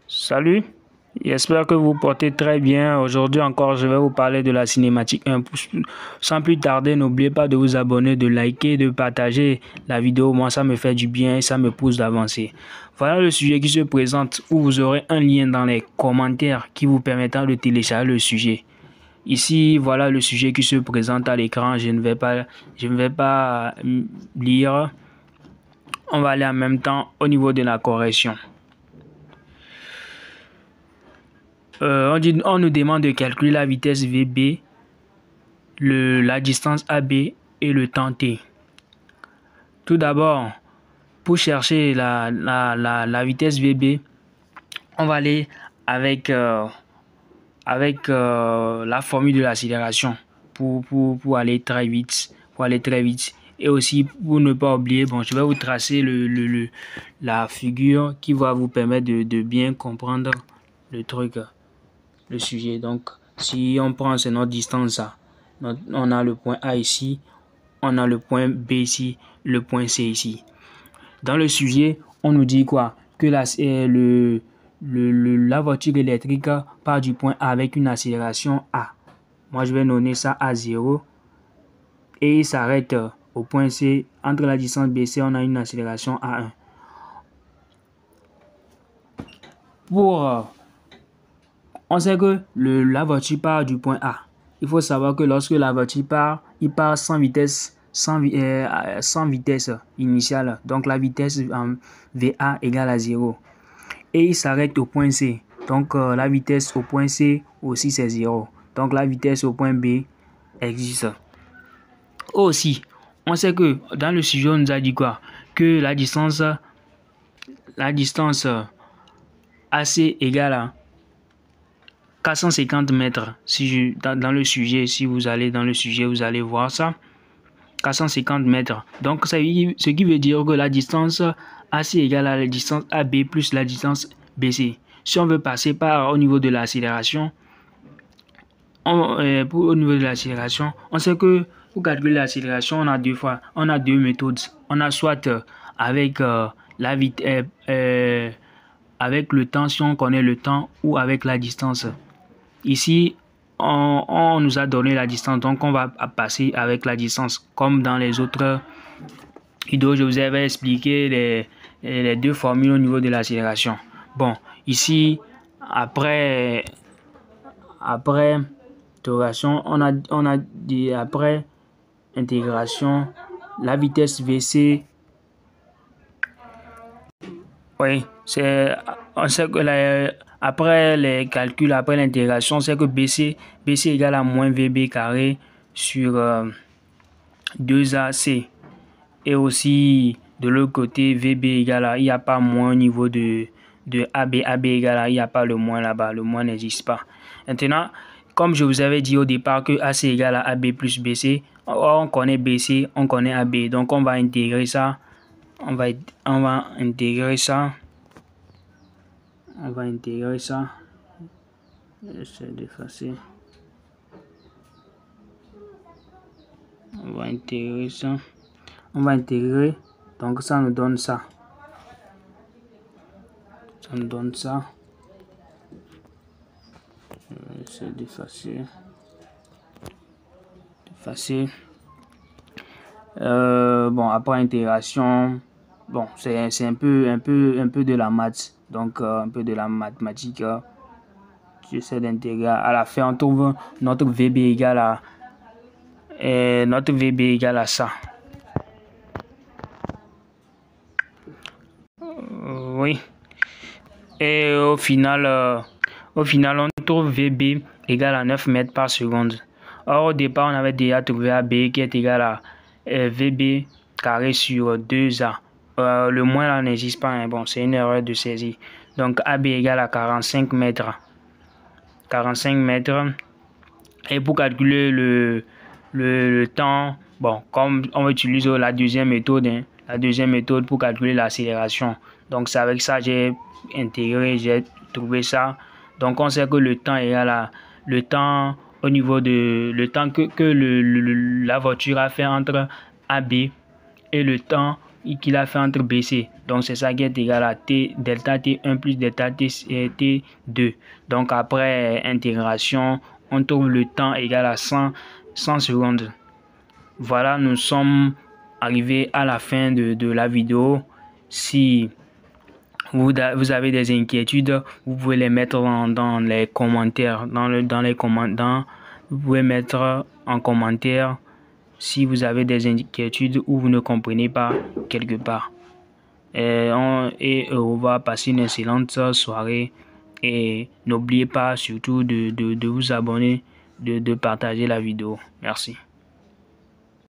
Salut, j'espère que vous portez très bien. Aujourd'hui encore, je vais vous parler de la cinématique 1. Sans plus tarder, n'oubliez pas de vous abonner, de liker, de partager la vidéo. Moi, ça me fait du bien et ça me pousse d'avancer. Voilà le sujet qui se présente où vous aurez un lien dans les commentaires qui vous permettra de télécharger le sujet. Ici, voilà le sujet qui se présente à l'écran. Je ne vais pas lire. On va aller en même temps au niveau de la correction. On nous demande de calculer la vitesse VB, la distance AB et le temps T. Tout d'abord, pour chercher la vitesse VB, on va aller avec la formule de l'accélération pour aller très vite. Et aussi, pour ne pas oublier, bon, je vais vous tracer la figure qui va vous permettre de bien comprendre le truc. Le sujet. Donc, si on prend c'est notre distance, on a le point A ici, on a le point B ici, le point C ici. Dans le sujet, on nous dit quoi? Que la voiture électrique part du point A avec une accélération A. Moi, je vais nommer ça A0 et il s'arrête au point C. Entre la distance BC, on a une accélération A1. On sait que la voiture part du point A. Il faut savoir que lorsque la voiture part, il part sans vitesse, sans vitesse initiale. Donc la vitesse en VA égale à 0. Et il s'arrête au point C. Donc la vitesse au point C aussi c'est 0. Donc la vitesse au point B existe. Aussi, on sait que dans le sujet on nous a dit quoi? Que la distance AC égale à 450 mètres. Dans le sujet, si vous allez dans le sujet, vous allez voir ça. 450 mètres. Donc, ce qui veut dire que la distance AC égale à la distance AB plus la distance BC. Si on veut passer au niveau de l'accélération, on sait que pour calculer l'accélération, on a deux méthodes. On a soit avec avec le temps, si on connaît le temps, ou avec la distance. Ici, on nous a donné la distance, donc on va passer avec la distance. Comme dans les autres vidéos, je vous avais expliqué les deux formules au niveau de l'accélération. Bon, ici, après intégration, on a dit après intégration, la vitesse VC. Oui, on sait que après les calculs, après l'intégration, on sait que BC égale à moins VB carré sur 2AC. Et aussi, de l'autre côté, VB égale à, il n'y a pas moins au niveau de AB. AB égale à, il n'y a pas le moins là-bas, le moins n'existe pas. Maintenant, comme je vous avais dit au départ que AC égale à AB plus BC, on connaît BC, on connaît AB. Donc, on va intégrer ça. On va intégrer ça. J'essaie d'effacer. On va intégrer ça. Donc ça nous donne ça. J'essaie d'effacer. Bon, après intégration, bon, c'est un peu de la maths, donc un peu de la mathématique. J'essaie d'intégrer. À la fin, on trouve notre VB égale à ça. Oui. Et au final, on trouve VB égale à 9 mètres par seconde. Or, au départ, on avait déjà trouvé AB qui est égal à VB carré sur 2A. Le moins là n'existe pas. Hein. Bon, c'est une erreur de saisie. Donc, AB égale à 45 mètres. 45 mètres. Et pour calculer le temps, bon, comme on utilise la deuxième méthode, hein, pour calculer l'accélération. Donc, c'est avec ça que j'ai intégré, j'ai trouvé ça. Donc, on sait que le temps est à le temps au niveau de que la voiture a fait entre AB et le temps qu'il a fait entre BC. Donc c'est ça qui est égal à T, delta T1 plus delta T2. Donc après intégration, on trouve le temps égal à 100 secondes. Voilà, nous sommes arrivés à la fin de la vidéo. Si vous avez des inquiétudes, vous pouvez les mettre dans les commentaires. Vous pouvez mettre en commentaire si vous avez des inquiétudes ou vous ne comprenez pas quelque part. Et on va passer une excellente soirée. Et n'oubliez pas surtout de vous abonner, de partager la vidéo. Merci.